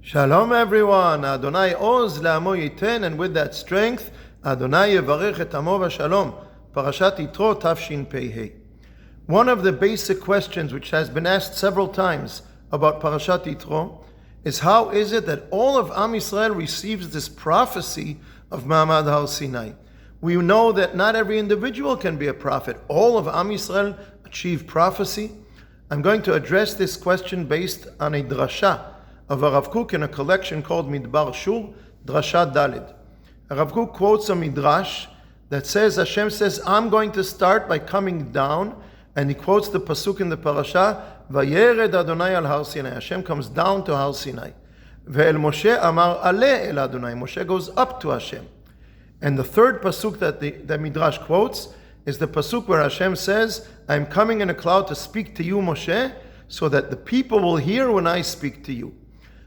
Shalom everyone, Adonai oz le'amo yiten, and with that strength, Adonai yevarech et amo v'shalom. Parashat Yitro Tafshin Pei. One of the basic questions which has been asked several times about Parashat Yitro is how is it that all of Am Yisrael receives this prophecy of Ma'amad Har Sinai? We know that not every individual can be a prophet. All of Am Yisrael achieve prophecy. I'm going to address this question based on a drasha of a Rav Kook in a collection called Midbar Shur, Drasha Dalid. Rav Kook quotes a midrash that says, Hashem says, I'm going to start by coming down, and he quotes the pasuk in the parasha, Vayered Adonai al Har Sinai. Hashem comes down to Har Sinai. Ve'el Moshe amar ale el Adonai. Moshe goes up to Hashem. And the third pasuk that the midrash quotes is the pasuk where Hashem says, I'm coming in a cloud to speak to you, Moshe, so that the people will hear when I speak to you.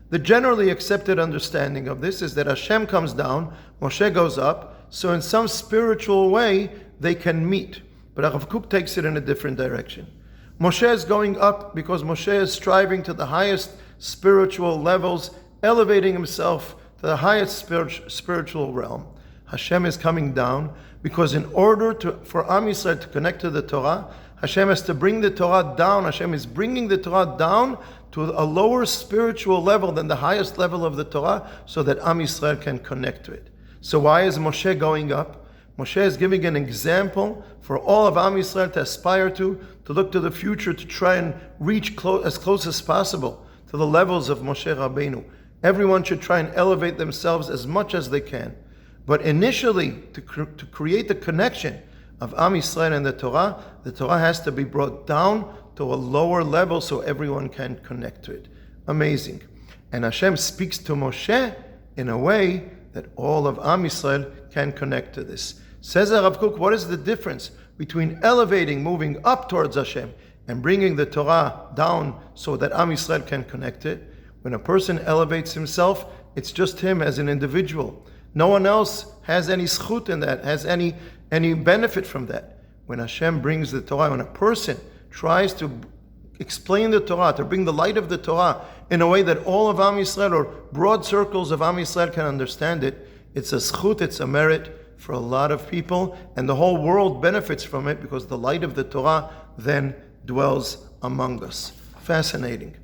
The generally accepted understanding of this is that Hashem comes down, Moshe goes up, so in some spiritual way they can meet. But Rav Kook takes it in a different direction. Moshe is going up because Moshe is striving to the highest spiritual levels, elevating himself to the highest spiritual realm. Hashem is coming down because in order for Am Yisrael to connect to the Torah, Hashem has to bring the Torah down. Hashem is bringing the Torah down to a lower spiritual level than the highest level of the Torah so that Am Yisrael can connect to it. So why is Moshe going up? Moshe is giving an example for all of Am Yisrael to aspire to look to the future, to try and reach as close as possible to the levels of Moshe Rabbeinu. Everyone should try and elevate themselves as much as they can. But initially, to create the connection of Am Yisrael and the Torah has to be brought down to a lower level so everyone can connect to it. Amazing. And Hashem speaks to Moshe in a way that all of Am Yisrael can connect to this. Says Rav Kook, what is the difference between elevating, moving up towards Hashem, and bringing the Torah down so that Am Yisrael can connect it? When a person elevates himself, it's just him as an individual. No one else has any schut in that, has any benefit from that. When Hashem brings the Torah, when a person tries to explain the Torah, to bring the light of the Torah in a way that all of Am Yisrael or broad circles of Am Yisrael can understand it, it's a schut, it's a merit for a lot of people, and the whole world benefits from it because the light of the Torah then dwells among us. Fascinating.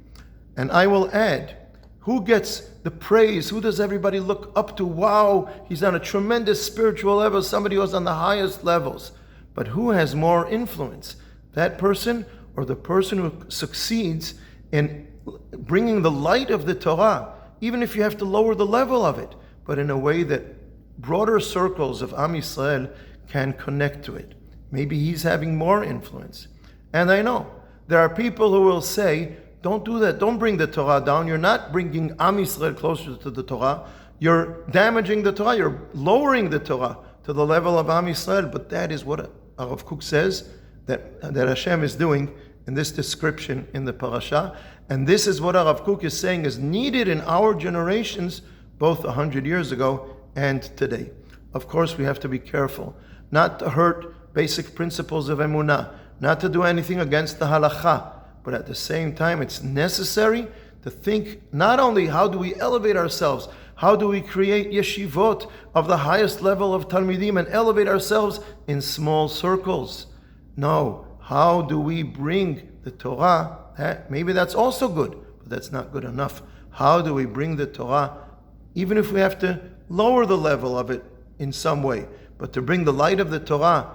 And I will add, who gets the praise? Who does everybody look up to? Wow, he's on a tremendous spiritual level, somebody who's on the highest levels. But who has more influence? That person or the person who succeeds in bringing the light of the Torah, even if you have to lower the level of it, but in a way that broader circles of Am Yisrael can connect to it. Maybe he's having more influence. And I know there are people who will say, don't do that. Don't bring the Torah down. You're not bringing Am Yisrael closer to the Torah. You're damaging the Torah. You're lowering the Torah to the level of Am Yisrael. But that is what Rav Kook says that Hashem is doing in this description in the parasha. And this is what Rav Kook is saying is needed in our generations, both 100 years ago and today. Of course, we have to be careful not to hurt basic principles of emunah, not to do anything against the halacha. But at the same time, it's necessary to think not only how do we elevate ourselves, how do we create yeshivot of the highest level of talmidim and elevate ourselves in small circles. No, how do we bring the Torah? Maybe that's also good, but that's not good enough. How do we bring the Torah, even if we have to lower the level of it in some way, but to bring the light of the Torah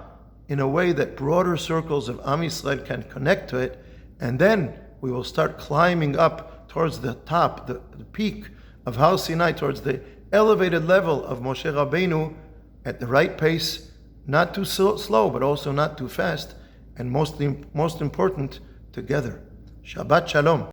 in a way that broader circles of Am Yisrael can connect to it, and then we will start climbing up towards the top, the peak of Har Sinai, towards the elevated level of Moshe Rabbeinu at the right pace, not too slow, but also not too fast, and most important, together. Shabbat Shalom.